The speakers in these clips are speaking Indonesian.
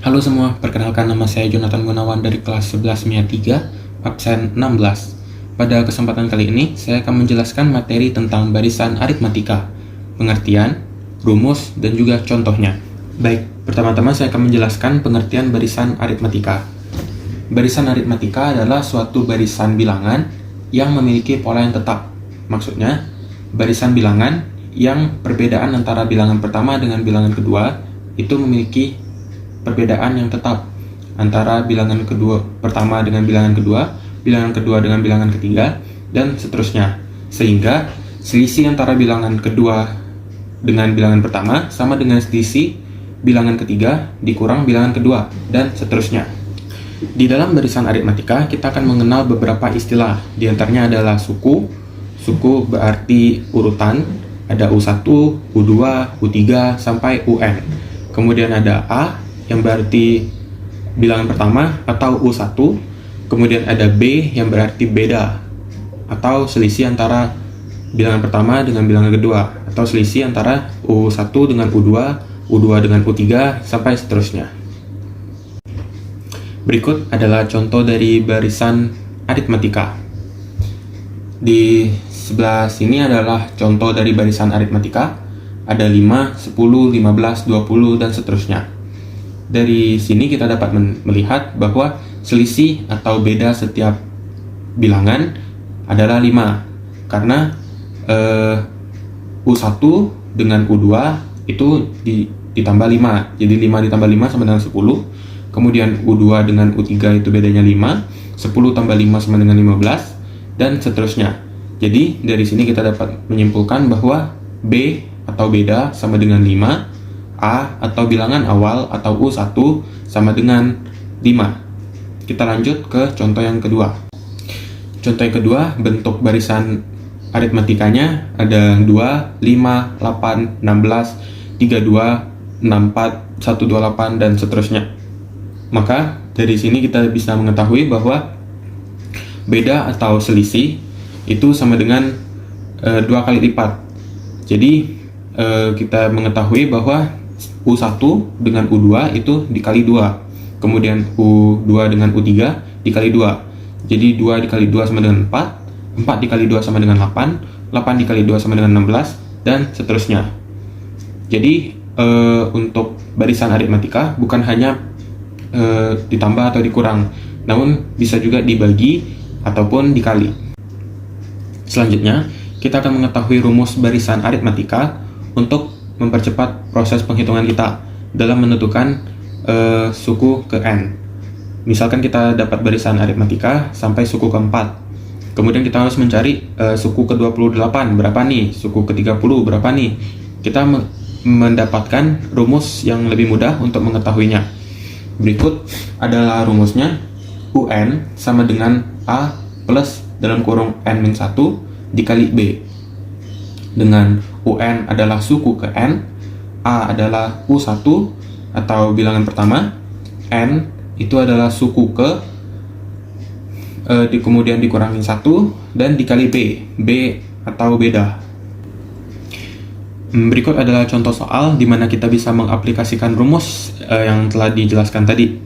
Halo semua, perkenalkan nama saya Jonathan Gunawan dari kelas 11 MIA 3, absen 16. Pada kesempatan kali ini, saya akan menjelaskan materi tentang barisan aritmatika, pengertian, rumus, dan juga contohnya. Baik, pertama-tama saya akan menjelaskan pengertian barisan aritmatika. Barisan aritmatika adalah suatu barisan bilangan yang memiliki pola yang tetap. Maksudnya, barisan bilangan yang perbedaan antara bilangan pertama dengan bilangan kedua itu memiliki perbedaan yang tetap antara bilangan kedua pertama dengan bilangan kedua dengan bilangan ketiga, dan seterusnya. Sehingga selisih antara bilangan kedua dengan bilangan pertama sama dengan selisih bilangan ketiga dikurang bilangan kedua, dan seterusnya. Di dalam barisan aritmatika, kita akan mengenal beberapa istilah. Di antaranya adalah suku. Suku berarti urutan. Ada U1, U2, U3, sampai UN. Kemudian ada A, yang berarti bilangan pertama atau U1. Kemudian ada B yang berarti beda atau selisih antara bilangan pertama dengan bilangan kedua, atau selisih antara U1 dengan U2, U2 dengan U3, sampai seterusnya. Berikut adalah contoh dari barisan aritmatika. Di sebelah sini adalah contoh dari barisan aritmatika. Ada 5, 10, 15, 20, dan seterusnya. Dari sini kita dapat melihat bahwa selisih atau beda setiap bilangan adalah 5, karena U1 dengan U2 itu ditambah 5, jadi 5 ditambah 5 sama dengan 10. Kemudian U2 dengan U3 itu bedanya 5, 10 tambah 5 sama dengan 15, dan seterusnya. Jadi dari sini kita dapat menyimpulkan bahwa B atau beda sama dengan 5, A atau bilangan awal atau U1 sama dengan 5. Kita lanjut ke contoh yang kedua. Contoh yang kedua, bentuk barisan aritmatikanya ada 2, 5, 8, 16, 32, 64, 128, dan seterusnya. Maka dari sini kita bisa mengetahui bahwa beda atau selisih itu sama dengan 2 kali lipat. Jadi kita mengetahui bahwa U1 dengan U2 itu dikali 2, kemudian U2 dengan U3 dikali 2. Jadi 2 dikali 2 sama dengan 4, 4 dikali 2 sama dengan 8, 8 dikali 2 sama dengan 16, dan seterusnya. Jadi untuk barisan aritmatika bukan hanya ditambah atau dikurang, namun bisa juga dibagi ataupun dikali. Selanjutnya, kita akan mengetahui rumus barisan aritmatika untuk mempercepat proses penghitungan kita dalam menentukan suku ke N. Misalkan kita dapat barisan aritmatika sampai suku ke-4. Kemudian kita harus mencari suku ke-28 berapa nih, suku ke-30 berapa nih. Kita mendapatkan rumus yang lebih mudah untuk mengetahuinya. Berikut adalah rumusnya. UN sama dengan A plus dalam kurung N-1 dikali B. Dengan UN adalah suku ke N, A adalah U1 atau bilangan pertama, N itu adalah suku ke kemudian dikurangi 1, dan dikali B, B atau beda. Berikut adalah contoh soal di mana kita bisa mengaplikasikan rumus yang telah dijelaskan tadi.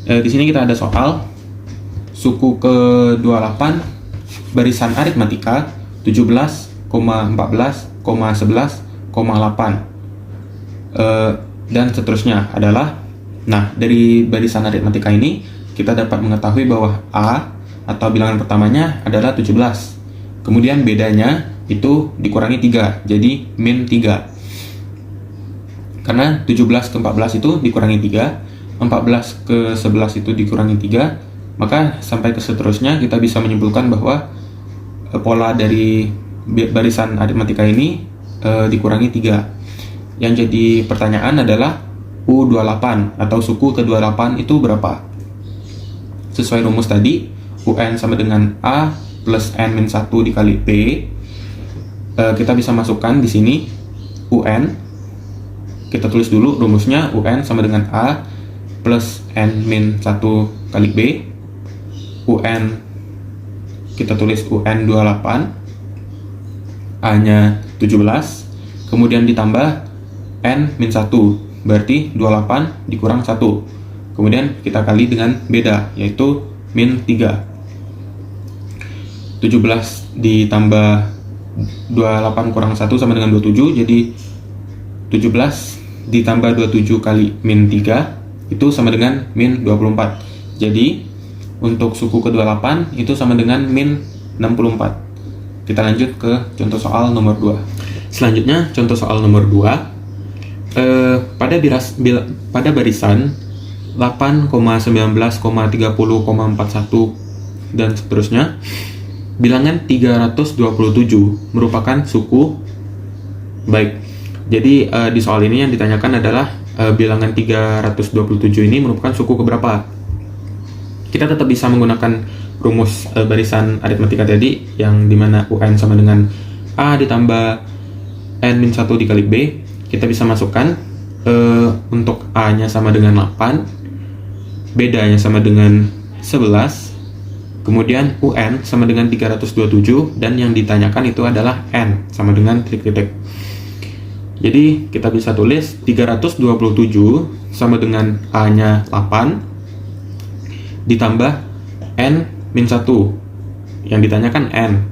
Di sini kita ada soal suku ke-28 barisan aritmatika 17, 14, 11, 8, dan seterusnya adalah. Nah, dari barisan aritmatika ini kita dapat mengetahui bahwa A atau bilangan pertamanya adalah 17. Kemudian bedanya itu dikurangi 3, jadi min 3. Karena 17 ke 14 itu dikurangi 3, 14 ke 11 itu dikurangi 3, maka sampai ke seterusnya kita bisa menyimpulkan bahwa pola dari barisan aritmatika ini dikurangi 3. Yang jadi pertanyaan adalah U28 atau suku ke-28 itu berapa? Sesuai rumus tadi, UN sama dengan A plus N-1 dikali B. Kita bisa masukkan di sini UN. Kita tulis dulu rumusnya. UN sama dengan A plus N-1 kali B. UN kita tulis UN 28, A nya 17, kemudian ditambah N-1, berarti 28 dikurang 1. Kemudian kita kali dengan beda, yaitu min 3. 17 ditambah 28 kurang 1 sama dengan 27, jadi 17 ditambah 27 kali min 3 itu sama dengan min 24. Jadi untuk suku ke-28 itu sama dengan min 64. Kita lanjut ke contoh soal nomor 2. Selanjutnya contoh soal nomor 2. Pada barisan 8, 19, 30,41 dan seterusnya, bilangan 327 merupakan suku. Baik, jadi di soal ini yang ditanyakan adalah bilangan 327 ini merupakan suku keberapa. Kita tetap bisa menggunakan rumus barisan aritmatika tadi, yang dimana UN sama dengan A ditambah N-1 dikali B. Kita bisa masukkan untuk A-nya sama dengan 8, bedanya sama dengan 11, kemudian UN sama dengan 327, dan yang ditanyakan itu adalah N sama dengan trik-trik. Jadi kita bisa tulis 327 sama dengan A-nya 8 ditambah N-1, yang ditanyakan N,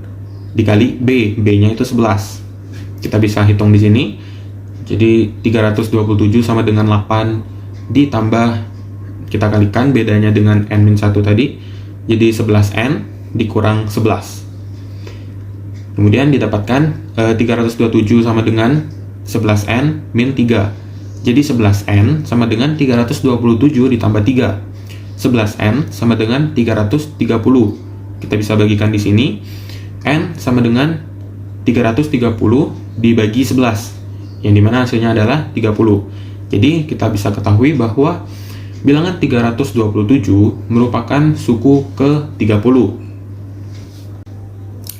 dikali B, B-nya itu 11. Kita bisa hitung di sini. Jadi 327 sama dengan 8 ditambah, kita kalikan bedanya dengan N-1 tadi, jadi 11N dikurang 11. Kemudian didapatkan 327 sama dengan 11N min 3. Jadi 11N sama dengan 327 ditambah 3. 11N sama dengan 330. Kita bisa bagikan di sini. N sama dengan 330 dibagi 11. Yang dimana hasilnya adalah 30. Jadi kita bisa ketahui bahwa bilangan 327 merupakan suku ke-30.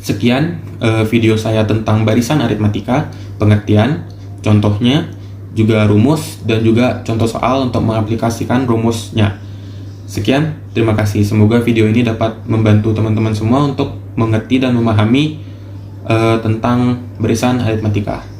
Sekian video saya tentang barisan aritmatika, pengertian, contohnya, juga rumus, dan juga contoh soal untuk mengaplikasikan rumusnya. Sekian, terima kasih. Semoga video ini dapat membantu teman-teman semua untuk mengerti dan memahami tentang barisan aritmatika.